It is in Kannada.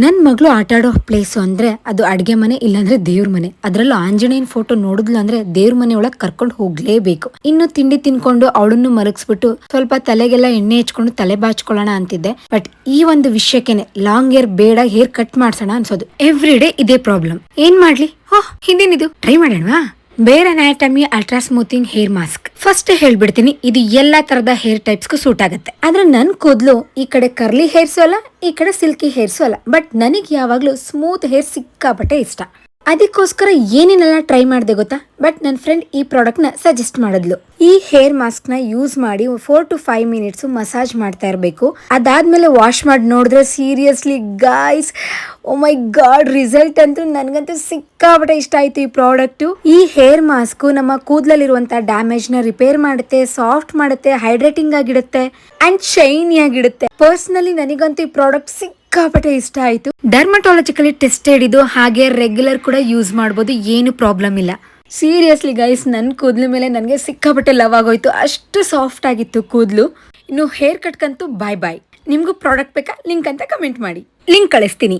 ನನ್ನ ಮಗಳು ಆಟಾಡೋ ಪ್ಲೇಸು ಅಂದರೆ ಅದು ಅಡುಗೆ ಮನೆ ಇಲ್ಲಾಂದ್ರೆ ದೇವ್ರ ಮನೆ. ಅದರಲ್ಲೂ ಆಂಜನೇಯನ ಫೋಟೋ ನೋಡಿದ್ಲು ಅಂದ್ರೆ ದೇವ್ರ ಮನೆ ಒಳಗೆ ಕರ್ಕೊಂಡು ಹೋಗ್ಲೇಬೇಕು. ಇನ್ನು ತಿಂಡಿ ತಿನ್ಕೊಂಡು ಅವಳನ್ನು ಮಲಗಿಸ್ಬಿಟ್ಟು ಸ್ವಲ್ಪ ತಲೆಗೆಲ್ಲ ಎಣ್ಣೆ ಹಚ್ಕೊಂಡು ತಲೆ ಬಾಚ್ಕೊಳ್ಳೋಣ ಅಂತಿದ್ದೆ. ಬಟ್ ಈ ಒಂದು ವಿಷಯಕ್ಕೇನೆ ಲಾಂಗ್ ಹೇರ್ ಬೇಡ, ಹೇರ್ ಕಟ್ ಮಾಡ್ಸೋಣ ಅನ್ಸೋದು. ಎವ್ರಿ ಡೇ ಇದೇ ಪ್ರಾಬ್ಲಮ್. ಏನ್ ಮಾಡ್ಲಿ? ಹಿಂದೇನಿದು ಟ್ರೈ ಮಾಡೋಣವಾ? ಬೇರ್ anatomy ultra smoothing hair mask. First ಹೇಳ್ಬಿಡ್ತೀನಿ, ಇದು ಎಲ್ಲಾ ತರದ ಹೇರ್ ಟೈಪ್ಸ್ಗೂ ಸೂಟ್ ಆಗುತ್ತೆ. ಆದ್ರೆ ನನ್ ಕೂದಲು ಈ ಕಡೆ ಕರ್ಲಿ ಹೇರ್ಸು ಅಲ್ಲ, ಈ ಕಡೆ ಸಿಲ್ಕಿ ಹೇರ್ಸು ಅಲ್ಲ. ಬಟ್ ನನಗೆ ಯಾವಾಗ್ಲೂ ಸ್ಮೂತ್ ಹೇರ್ ಸಿಕ್ಕಾಪಟ್ಟೆ ಇಷ್ಟ. ಅದಕ್ಕೋಸ್ಕರ ಏನೇನೆಲ್ಲ ಟ್ರೈ ಮಾಡಿದೆ ಗೊತ್ತಾ? ಬಟ್ ನನ್ನ ಫ್ರೆಂಡ್ ಈ ಪ್ರಾಡಕ್ಟ್ ನ ಸಜೆಸ್ಟ್ ಮಾಡಿದ್ಲು. ಈ ಹೇರ್ ಮಾಸ್ಕ್ ನ ಯೂಸ್ ಮಾಡಿ 4 to 5 ಮಿನಿಟ್ಸ್ ಮಸಾಜ್ ಮಾಡ್ತಾ ಇರಬೇಕು. ಅದಾದ್ಮೇಲೆ ವಾಶ್ ಮಾಡಿ ನೋಡಿದ್ರೆ ಸೀರಿಯಸ್ಲಿ ಗಾಯ್ಸ್, ಓ ಮೈ ಗಾಡ್, ರಿಸಲ್ಟ್ ಅಂತೂ ನನ್ಗಂತೂ ಸಿಕ್ಕಾಪಟ್ಟೆ ಇಷ್ಟ ಆಯ್ತು ಈ ಪ್ರಾಡಕ್ಟ್. ಈ ಹೇರ್ ಮಾಸ್ಕ್ ನಮ್ಮ ಕೂದಲಲ್ಲಿರುವಂತ ಡ್ಯಾಮೇಜ್ ನ ರಿಪೇರ್ ಮಾಡುತ್ತೆ, ಸಾಫ್ಟ್ ಮಾಡುತ್ತೆ, ಹೈಡ್ರೇಟಿಂಗ್ ಆಗಿಡುತ್ತೆ ಅಂಡ್ ಶೈನಿ ಆಗಿಡುತ್ತೆ. ಪರ್ಸನಲಿ ನನಗಂತೂ ಈ ಪ್ರಾಡಕ್ಟ್ ಸಿಕ್ಕಾಪಟ್ಟೆ ಇಷ್ಟ ಆಯ್ತು. ಡರ್ಮಟಾಲಜಿಕಲಿ ಟೆಸ್ಟೆಡ್ ಇದು, ಹಾಗೆ ರೆಗ್ಯುಲರ್ ಕೂಡ ಯೂಸ್ ಮಾಡಬಹುದು, ಏನು ಪ್ರಾಬ್ಲಮ್ ಇಲ್ಲ. ಸೀರಿಯಸ್ಲಿ ಗೈಸ್, ನನ್ನ ಕೂದಲು ಮೇಲೆ ನನಗೆ ಸಿಕ್ಕಾಪಟ್ಟೆ ಲವ್ ಆಗೋಯ್ತು. ಅಷ್ಟು ಸಾಫ್ಟ್ ಆಗಿತ್ತು ಕೂದಲು. ಇನ್ನು ಹೇರ್ ಕಟ್ಕಂತೂ ಬಾಯ್ ಬಾಯ್. ನಿಮಗೂ ಪ್ರಾಡಕ್ಟ್ ಬೇಕಾ? ಲಿಂಕ್ ಅಂತ ಕಮೆಂಟ್ ಮಾಡಿ, ಲಿಂಕ್ ಕಳಿಸ್ತೀನಿ.